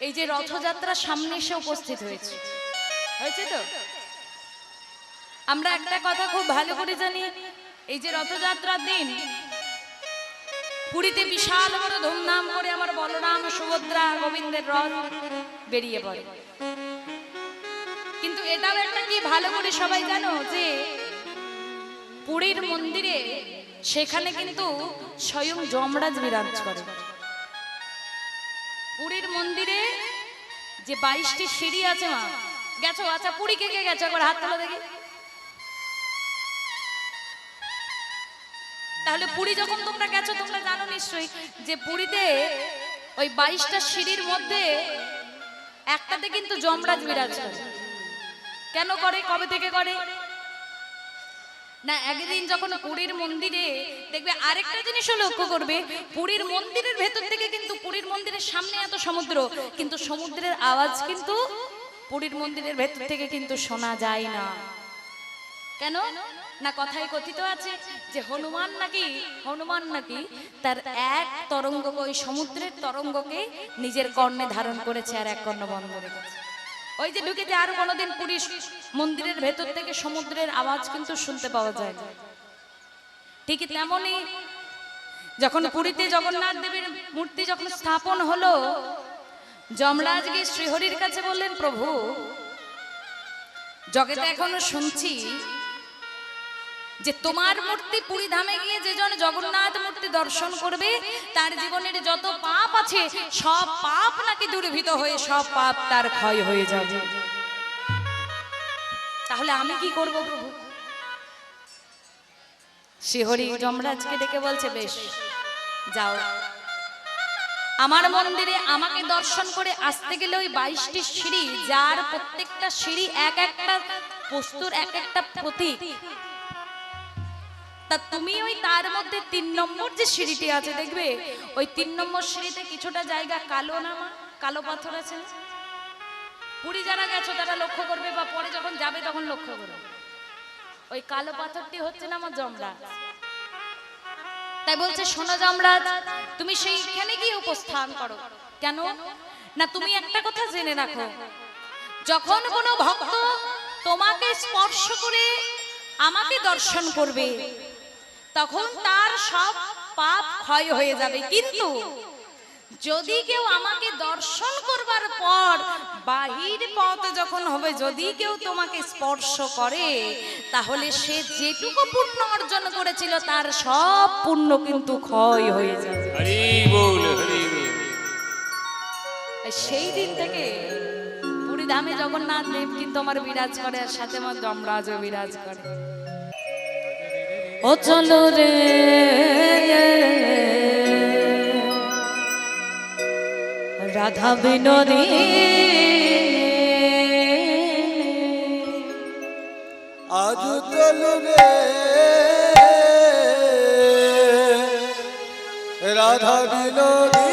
এই যে রথযাত্রা সামনে এসে উপস্থিত হয়েছে, হয়েছে তো? আমরা একটা কথা খুব ভালো করে জানি, এই যে রথযাত্রার দিন পুরীতে বিশাল বড় ধুমধাম করে আমার বলরাম সুভদ্রা গোবিন্দের রথ বেরিয়ে পড়ে। কিন্তু এটাও একটা কি ভালো করে সবাই জানো যে পুরীর মন্দিরে সেখানে কিন্তু স্বয়ং যমরাজ বিরাজ করে। পুরীর মন্দিরে যে 22টি সিঁড়ি আছে, মা গেছো? আচ্ছা, পুরী কে কে গেছো একবার হাত তোলো দেখি। তাহলে পুরী যখন তোমরা গেছো তোমরা জানো নিশ্চয়ই যে পুরীতে ওই 22টা সিঁড়ির মধ্যে একটাতে কিন্তু যমরাজ বিরাজ করে। কেন করে, কবে থেকে করে না? একদিন যখন পুরীর মন্দিরে দেখবে, আরেকটা জিনিসও লক্ষ্য করবে, পুরীর মন্দিরের ভেতর থেকে কিন্তু পুরীর মন্দিরের সামনে এত সমুদ্র, কিন্তু সমুদ্রের আওয়াজ কিন্তু পুরীর মন্দিরের ভেতর থেকে কিন্তু শোনা যায় না। কেন না? কথায় কথিত আছে যে হনুমান নাকি তার এক তরঙ্গ, ওই সমুদ্রের তরঙ্গকে নিজের কর্ণে ধারণ করেছে আর এক কর্ণ বন্ধ রেখেছে। ওই যে ঢুকেছে, আর কোনোদিন পুরী মন্দিরের ভেতর থেকে সমুদ্রের আওয়াজ কিন্তু শুনতে পাওয়া যায় না। ঠিক তেমনই যখন পুরীতে জগন্নাথ দেবের মূর্তি যখন স্থাপন হলো, যমরাজ গিয়ে শ্রীহরির কাছে বললেন, প্রভু জগতে এখনো শুনছি যে তোমার মূর্তি পুরী ধামে গিয়ে যেজন জগন্নাথ মূর্তি দর্শন করবে তার জীবনের যত পাপ আছে সব পাপ নাকি দূরীভূত হয়ে সব পাপ তার ক্ষয় হয়ে যাবে। তাহলে আমি কি করব প্রভু? শ্রীহরি যমরাজকে ডেকে বলছে, বেশ যাও, আমার মন্দিরে আমাকে দর্শন করে আসতে গেলে ওই 22টি সিঁড়ি, যার প্রত্যেকটা সিঁড়ি এক একটা বস্তুর এক একটা প্রতীক, তা তুমি ওই তার মধ্যে 3 নম্বর যে সিঁড়িটি আছে দেখবে, ওই 3 নম্বর সিঁড়িতে কিছুটা জায়গা কালো, না কালো পাথর আছে। পুরী যারা গেছো তারা লক্ষ্য করবে, বা পরে যখন যাবে তখন লক্ষ্য করবে, ওই কালো পাথরটি হচ্ছে না আমার যমরাজ। তাই বলছে, শোনো যমরাজ, তুমি সেইখানে গিয়ে উপস্থান করো। কেন না? তুমি একটা কথা জেনে রাখো, যখন কোনো ভক্ত তোমাকে স্পর্শ করে আমাকে দর্শন করবে তখন তার সব পাপ ক্ষয় হয়ে যাবে। কিন্তু যদি কেউ আমাকে দর্শন করবার পর বাহির পথ যখন হবে, যদি কেউ তোমাকে স্পর্শ করে, তাহলে সে যেটুকু পুণ্য অর্জন করেছিল তার সব পুণ্য কিন্তু ক্ষয় হয়ে যাবে। হরি বল, হরি বল। সেই দিন থেকে পুরী ধামে জগন্নাথ দেব কিন্তু আমার বিরাজ করে, আর সাথে আমার যমরাজও বিরাজ করে। ও চলো রে রাধা বিনোদী, আজ চলো রে রাধা বিনোদী,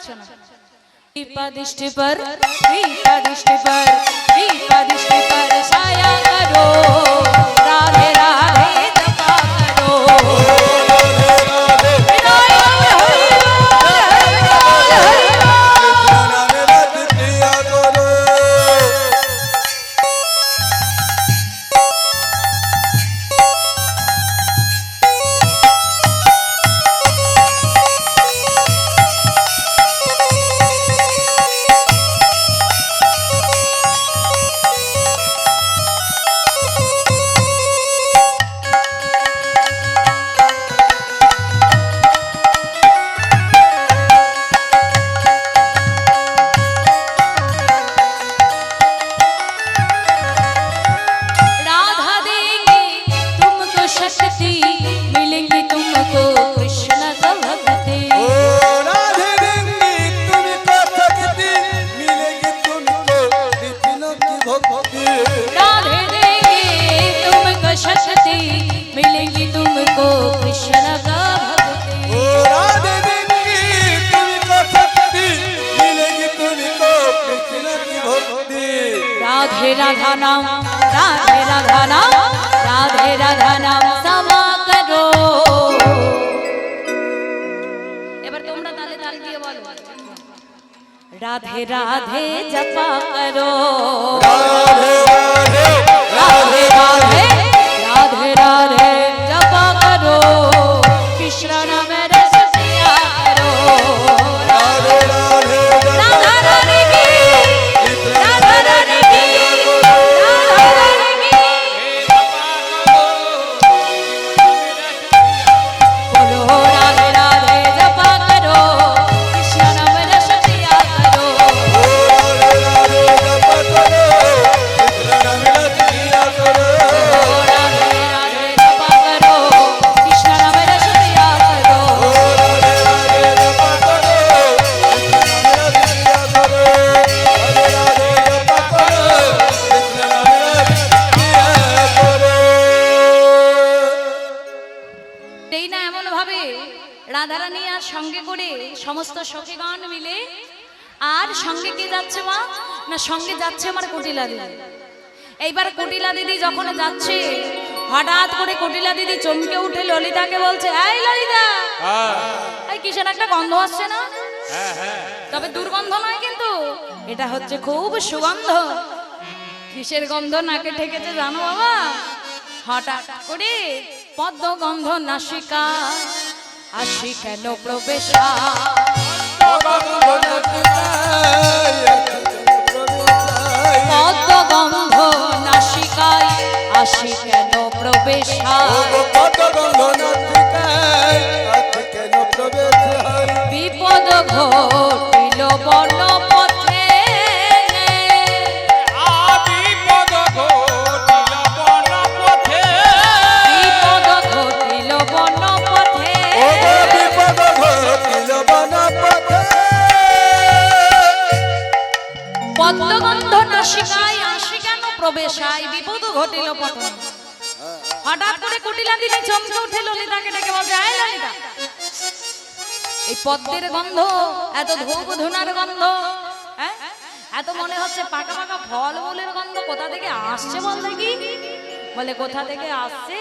পাচ্ছ না कृपा दृष्टि पर कृपा दृष्टि पर कृपा दृष्टि पर छाया करो राधे राधे जपा करो राधे राधा नाम राधे राधा नाम राधे राधा नाम समा करो এবার তোমরা তালে তাল দিয়ে বলো राधे राधे जपा करो রাধে রাধে राधे राधे राधे राधे जपा करो कृष्ण नाम रस पिया करो রাধে রাধে राधा रानी की राधा रानी की राधा रानी की बोलो राधे राधे जपा करो कृष्ण नाम रस पिया करो রাধে রাধে জপ করো কৃষ্ণ নাম রস পিয়া করো राधे राधे जपा करो कृष्ण नाम रस पिया करो রাধে রাধে জপ করো কৃষ্ণ নাম রস পিয়া করো রাধে রাধে জপ করো কৃষ্ণ নাম রস পিয়া করো এই না এমন ভাবে রাধারানী আর সঙ্গে করে সমস্ত সখীগণ মিলে আর সঙ্গে কে যাচ্ছে মা না সঙ্গে যাচ্ছে আমার কুটিলা দিদি এইবার কুটিলা দিদি যখন যাচ্ছে হঠাৎ করে কুটিলা দিদি চমকে উঠে ললিতাকে বলছে এই ললিতা এই কিসের একটা গন্ধ আসছে না তবে দুর্গন্ধ নয় কিন্তু এটা হচ্ছে খুব সুগন্ধ কিসের গন্ধ নাকে ঠেকেছে জানো বাবা হঠাৎ করে পদ্ম গন্ধ নাসিকা আসি কেন প্রবেশা পদ্ম গন্ধ নাসিকায় আসি কেন প্রবেশা বিপদ ঘটিল বর্ণ পথে বিপদ ঘটিল বর্ণ পথে পদ্মগন্ধ নাসিকায় আসি কেন প্রবেশায় বিপদ ঘটিল পথে হঠাৎ করে কুটিলা দিদি চমকে উঠে ললিতাকে ডেকে বলছে আয় ললিতা এই পদ্মের গন্ধ এত ধূপ ধুনার গন্ধ হ্যাঁ এত মনে হচ্ছে পাকা পাকা ফল মূলের গন্ধ কোথা থেকে আসছে বল দেখি বলে কোথা থেকে আসছে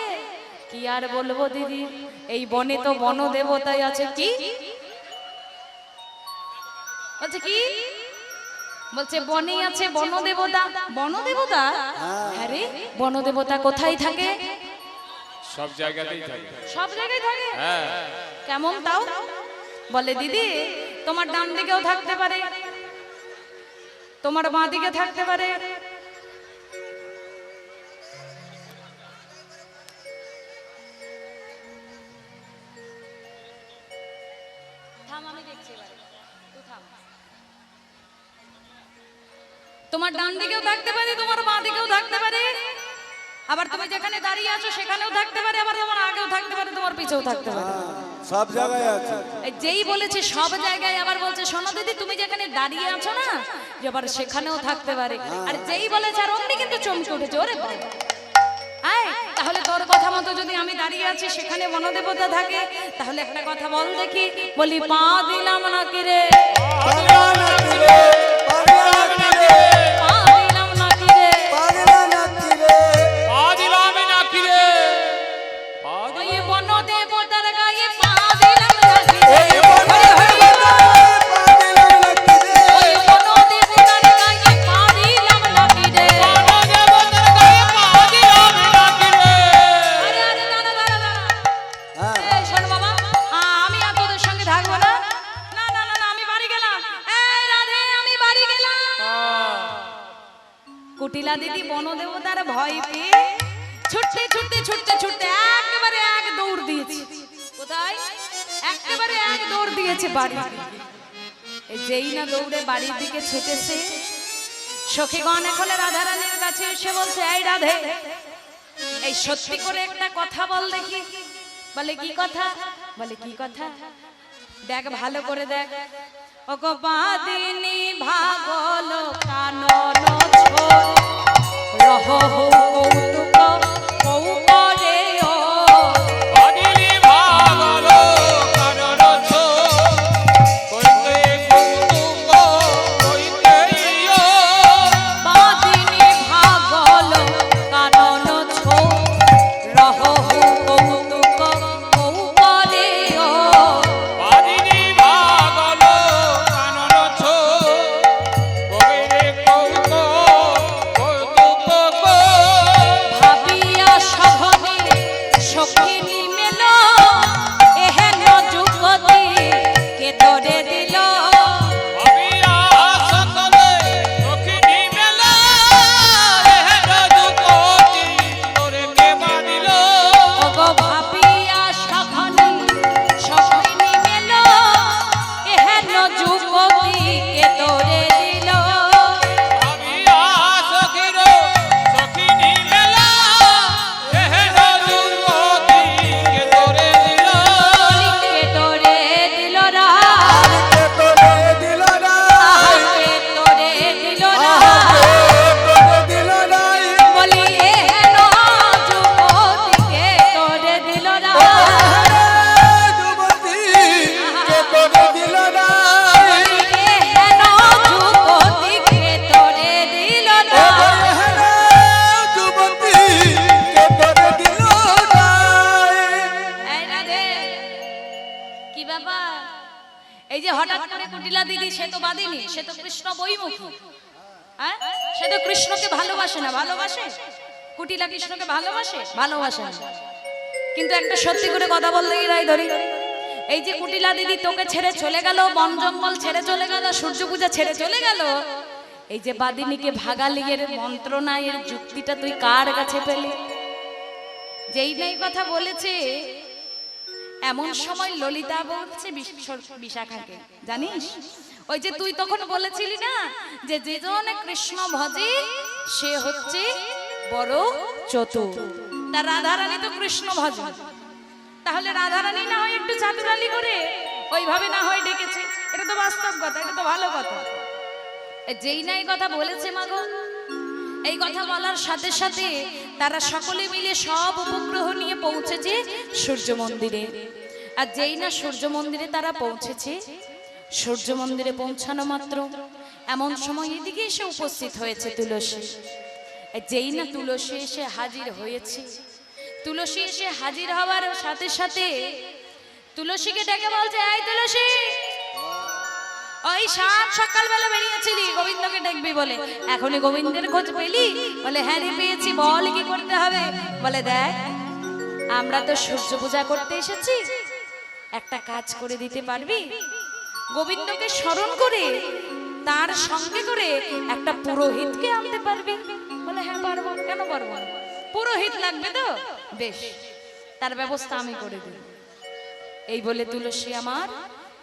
কি আর বলবো দিদি এই বনে তো বন দেবতাই আছে কি বলছে কি বলছে বনে আছে বন দেবতা হ্যাঁ রে বন দেবতা কোথায় থাকে সব জায়গাতেই থাকে সব জায়গায় থাকে হ্যাঁ কেমন তাও বলে দিদি তোমার ডান দিকেও থাকতে পারে তোমার বাঁ দিকে থাকতে পারে থাম আমি দেখছি এবারে তুই থাম তোমার ডান দিকেও থাকতে পারে তোমার বাঁ দিকেও থাকতে পারে আবার তুমি যেখানে দাঁড়িয়ে আছো সেখানেও থাকতে পারে আবার তোমার আগেও থাকতে পারে তোমার পিছেও থাকতে পারে সব জায়গায় আছে এই যেই বলেছে সব জায়গায় আবার বলছে শোনো দিদি তুমি যেখানে দাঁড়িয়ে আছো না এবার সেখানেও থাকতে পারে আর যেই বলেছে আর অমনি কিন্তু চমকে উঠেছে ওরে বাবা আয় তাহলে তোর কথা মতো যদি আমি দাঁড়িয়ে আছি সেখানে বনদেবতা থাকে তাহলে একটা কথা বল দেখি বলি পা দিলাম নাকি রে পাগলা নাকি রে পাগলা নাকি রে পা দিলাম নাকি রে পাগলা নাকি রে পা দিলাম নাকি রে পা ওই বন দেবতার গায়ে পা দিলাম নাকি রে ওই বনে পাগলা নাকি রে ওই বন দেবতার গায়ে পা দিলাম নাকি রে দেবতার গায়ে পা দিলাম নাকি রে আরে আরে দাঁড়া দাঁড়া দাঁড়া হ্যাঁ এই শোন বাবা আমি আর তোদের সঙ্গে থাকবো না না না না না, আমি বাড়ি গেলাম এই রাধে আমি বাড়ি গেলাম কুটিলা দিদি বনদেবতার ভয় পেয়ে ছুটতে ছুটতে ছুটতে ছুটতে একেবারে এক দৌড় দিয়েছে কোথায় একেবারে এক দৌড় দিয়েছে বাড়ি এই যেই না দৌড়ে বাড়ির দিকে ছুটেছে সখীগণ এখন রাধারানীর কাছে এসে বলছে এই রাধে এই সত্যি করে একটা কথা বল দেখি বলে কি কথা বলে কি কথা দেখ ভালো করে দেখ ও গো বাদিনী ভাগল কানন ছোট রহ কৌতুক কৌ করে ও আদিলি ভাগলো কানন ছো কইতে কৌতুক কইতে ইয়ো বাদিনী ভাগল কানন ছোট রহ কৌতুক কৌ করে ও আদিলি ভাগলো কানন ছো কইতে কৌতুক কৌতুক ভাবিয়া সভবে সখিনী মেল এহেন যুগতি কে তোরে দিল ভাবিয়া সকলে সখিনী মেলা এহেন যুগতি তোরে কে বাঁধিল ওগো ভাবিয়া সখিনী মেল এহেন যুগতি কে তোরে দিল ভাবিয়া সখির সখিনী মেলা এহেন যুগতি কে তোরে দিল কে তোরে দিল রা কে তোরে দিল না কে তোরে দিল রা তোরে দিল নাই বলি এহেন যুগতি কে তোরে দিল রা যুবতী কে তোরে দিল নাই এহেন যুগতি কে তোরে দিল রা যুবতী কে তোরে দিল নাই এই রাধে কি ব্যাপার এই যে হঠাৎ করে কুটিলা দিদি সে তো বাদিনী সে তো কৃষ্ণ বইমুখী হ্যাঁ সে তো কৃষ্ণকে ভালোবাসে না ভালোবাসে কুটিলা কৃষ্ণকে ভালোবাসে ভালোবাসে না কিন্তু একটা সত্যি করে কথা বলতে গেলাই ধরি এই যে কুটিলা দিদি তোকে ছেড়ে চলে গেল বন জঙ্গল ছেড়ে চলে গেল সূর্য পূজা ছেড়ে চলে গেল এই যে বাদিনীকে ভাগালিয়ের মন্ত্রণা এর যুক্তিটা তুই কার কাছে পেলি যেই নাই কথা বলেছে এমন সময় ললিতা বলছে বিশাখাকে জানিস ওই যে তুই তখন বলেছিলি না যে যেজন কৃষ্ণ ভজে সে হচ্ছে বড় চতুর তা রাধারানী তো কৃষ্ণ ভজে তাহলে রাধারানী না হয় একটু চাতুরালি করে ওইভাবে না হয় ডেকেছে এটা তো বাস্তব কথা এটা তো ভালো কথা যেই নাই কথা বলেছে মাগো এই কথা বলার সাথে সাথে তারা সকলে মিলে সব উপগ্রহ নিয়ে পৌঁছেছে সূর্য মন্দিরে আর যেই না সূর্য মন্দিরে তারা পৌঁছেছে সূর্য মন্দিরে পৌঁছানো মাত্র এমন সময় এদিকে এসে উপস্থিত হয়েছে তুলসী যেই না তুলসী এসে হাজির হয়েছে তুলসী এসে হাজির হওয়ার সাথে সাথে তুলসীকে ডেকে বলছে এই তুলসী ওই সাত সকালবেলা বেরিয়েছিলি গোবিন্দকে দেখবি বলে এখনই গোবিন্দের খোঁজ পেলি বলে হ্যাঁ রে পেয়েছি বল কি করতে হবে বলে দেখ আমরা তো সূর্য পূজা করতে এসেছি একটা কাজ করে দিতে পারবি গোবিন্দকে স্মরণ করে তার সঙ্গে করে একটা পুরোহিতকে আনতে পারবি বলে হ্যাঁ পারবো কেন পারবো না পুরোহিত লাগবে তো বেশ তার ব্যবস্থা আমি করে দিই এই বলে তুলসী আমার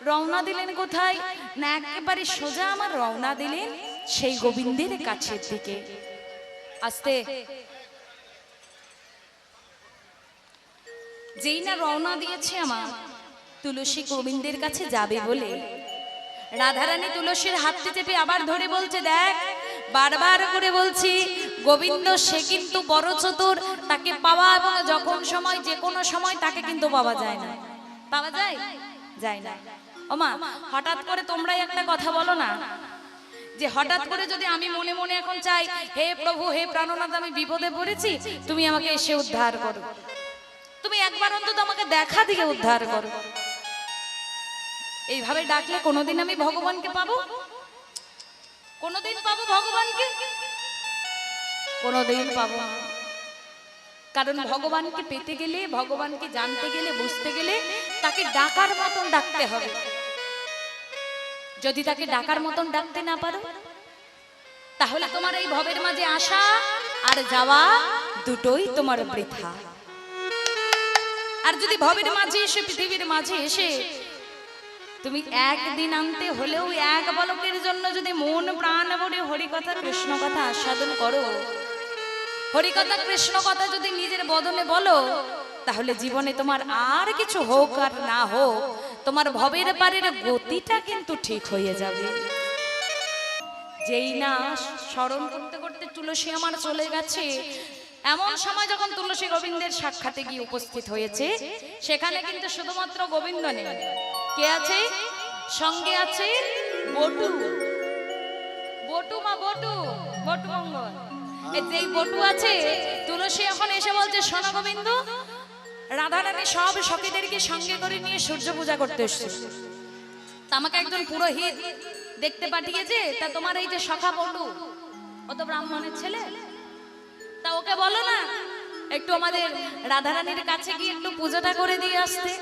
রওনা দিলেন কোথায় না একেবারে সোজা আমার রওনা দিলেন সেই গোবিন্দের কাছের দিকে আস্তে যেই না রওনা দিয়েছে আমার তুলসী গোবিন্দের কাছে যাবে বলে রাধারানী তুলসীর হাতটি চেপে আবার ধরে বলছে দেখ বারবার করে বলছি গোবিন্দ সে কিন্তু বড় চতুর তাকে পাওয়া এবং যখন সময় যে কোনো সময় তাকে কিন্তু পাওয়া যায় না পাওয়া যায় যায় না ওমা হঠাৎ করে তোমরাই একটা কথা বলো না, যে হঠাৎ করে যদি আমি মনে মনে এখন চাই, হে প্রভু হে প্রাণনাথ আমি বিপদে পড়েছি, তুমি আমাকে এসে উদ্ধার করো, তুমি একবার অন্তত আমাকে দেখা দিয়ে উদ্ধার করো, এইভাবে ডাকলে কোনোদিন আমি ভগবানকে পাবো? কোনোদিন পাবো ভগবানকে? কোনোদিন পাবো না। কারণ ভগবানকে পেতে গেলে, ভগবানকে জানতে গেলে, বুঝতে গেলে তাকে ডাকার মতন ডাকতে হবে। যদি তাকে ডাকার মতন ডাকতে না পারো, তাহলে তোমার এই ভবের মাঝে আসা আর যাওয়া দুটোই তোমার বৃথা। আর যদি ভবের মাঝে এসে, পৃথিবীর মাঝে এসে তুমি একদিন আনতে হলেও এক বালকের জন্য যদি মন প্রাণ ভরে হরিকথা কৃষ্ণ কথা আস্বাদন করো, হরিকথা কৃষ্ণ কথা যদি নিজের বদনে বলো, তাহলে জীবনে তোমার আর কিছু হোক আর না হোক, তোমার ভবের পারের গতিটা কিন্তু ঠিক হয়ে যাবে। যেই না স্মরণ করতে করতে তুলসী আমার চলে গেছে, এমন সময় যখন তুলসী গোবিন্দের সাক্ষাতে গিয়ে উপস্থিত হয়েছে, সেখানে কিন্তু শুধুমাত্র গোবিন্দ নেই, কে আছে? সঙ্গে আছে বটু। বটু মা বটু, বটু মঙ্গল। যেই বটু আছে, তুলসী এখন এসে বলছে, শোনো গোবিন্দ, রাধারানী সব সখীদেরকে সঙ্গে করে নিয়ে সূর্য পূজা করতে এসছে, তা আমাকে একজন পুরোহিত দেখতে পাঠিয়েছে, তা তোমার এই যে সখা বটু, ও তো ব্রাহ্মণের ছেলে, তা ওকে বলো না একটু আমাদের রাধারানীর কাছে গিয়ে একটু পুজোটা করে দিয়ে আসতে।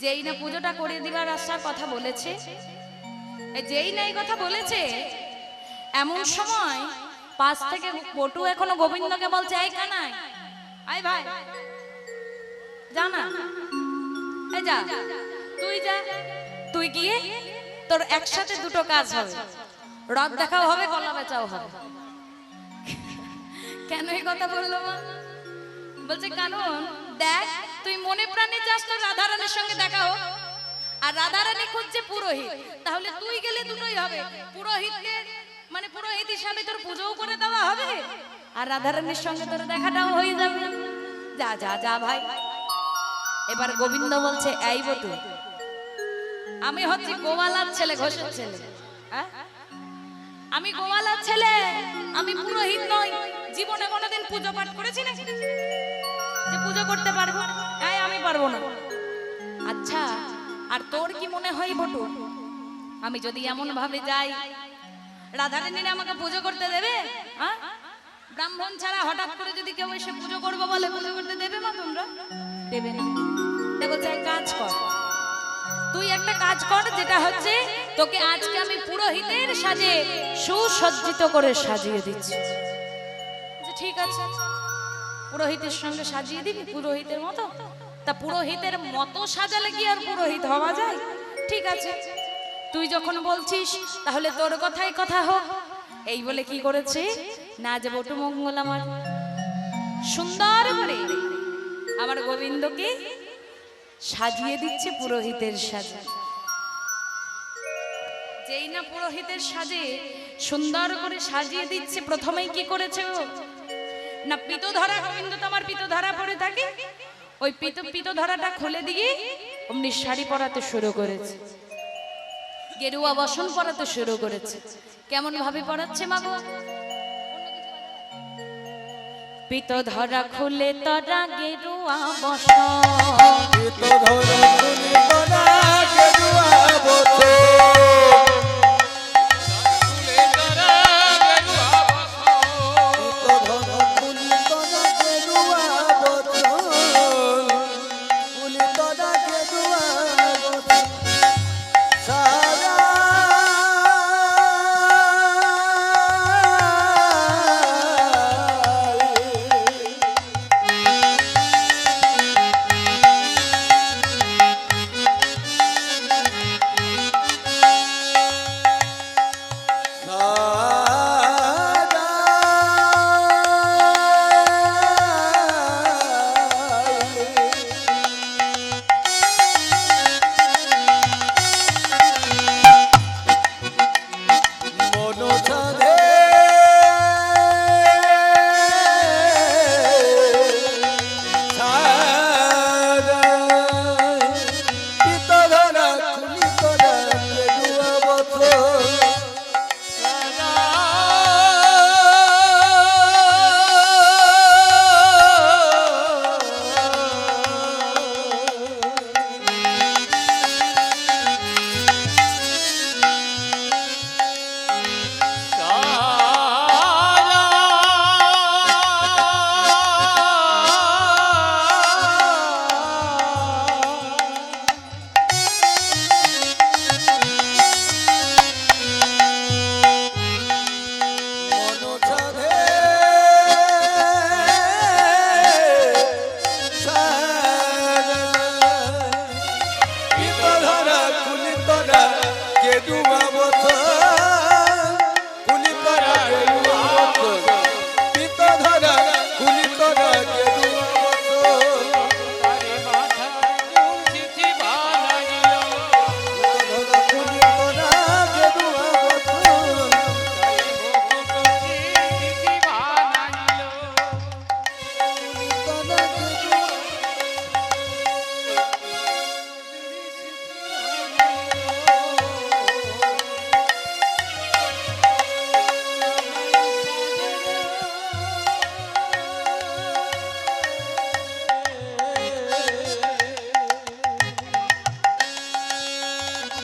যেই না পুজোটা করে দিবার আসার কথা বলেছে, যেই না এই কথা বলেছে, এমন সময় পাশ থেকে বটু এখনো গোবিন্দকে বলছে, এই কানাই, আয় ভাই, জানা এই যা, তুই যা, তুই গিয়ে তোর একসাথে দুটো কাজ হবে, রথ দেখাও হবে, কলা বেচাও হবে। কেন এই কথা বললো মা? বলছে কারণ দেখ, তুই মনে প্রাণে চাস তোর রাধারানীর সঙ্গে দেখা হোক, আর রাধারানী খুঁজছে পুরোহিত, তাহলে তুই গেলে দুটোই হবে, পুরোহিতের মানে পুরোহিত হিসাবে তোর পুজোও করে দেওয়া হবে, আর রাধারানীর সঙ্গে তোর দেখাটাও হয়ে যাবে। যা যা যা ভাই। এবার গোবিন্দ বলছে, এই বটু, আমি হচ্ছি গোয়ালার ছেলে, ঘোষের ছেলে, হ্যাঁ আমি গোয়ালার ছেলে, আমি পুরোহিত নই, জীবনে কোনোদিন পুজো পাঠ করেছি নাকি যে পুজো করতে পারবো? হ্যাঁ আমি পারবো না। আচ্ছা, আর তোর কি মনে হয় বটু, আমি যদি এমন ভাবে যাই, রাধারানী আমাকে পুজো করতে দেবে? হ্যাঁ, ব্রাহ্মণ ছাড়া হঠাৎ করে যদি কেউ এসে পুজো করবো বলে, পুজো করতে দেবে মা? তোমরা দেবে না। দেখো, এক কাজ কর, তুই একটা কাজ কর, যেটা হচ্ছে তোকে আজকে আমি পুরোহিতের সাজে সুসজ্জিত করে সাজিয়ে দিচ্ছি। ঠিক আছে, পুরোহিতের সঙ্গে সাজিয়ে দিবি পুরোহিতের মতো? তা পুরোহিতের মতো সাজালে কি আর পুরোহিত হওয়া যায়? ঠিক আছে, তুই যখন বলছিস তাহলে তোর কথাই কথা হোক। এই বলে কি করেছে না, যে বটু মঙ্গল আমার সুন্দর করে আমার গোবিন্দকে সাজিয়ে দিচ্ছে পুরোহিতের সাজে। যেই না পুরোহিতের সাজে সুন্দর করে সাজিয়ে দিচ্ছে, প্রথমেই কি করেছে ও না, পিতো ধরা, গোবিন্দ তো আমার পিতো ধরা পড়ে থাকে, ওই পিতো ধরাটা খুলে দিয়ে অমনি শাড়ি পরাতে শুরু করেছে, গেরুয়া বসন পরাতে শুরু করেছে। কেমন ভাবে পরাচ্ছে মা গো? পিতো ধরা খুলে তরা গেরুয়া বসন, পিতো ধরা খুলে তরা গেরুয়া বসন,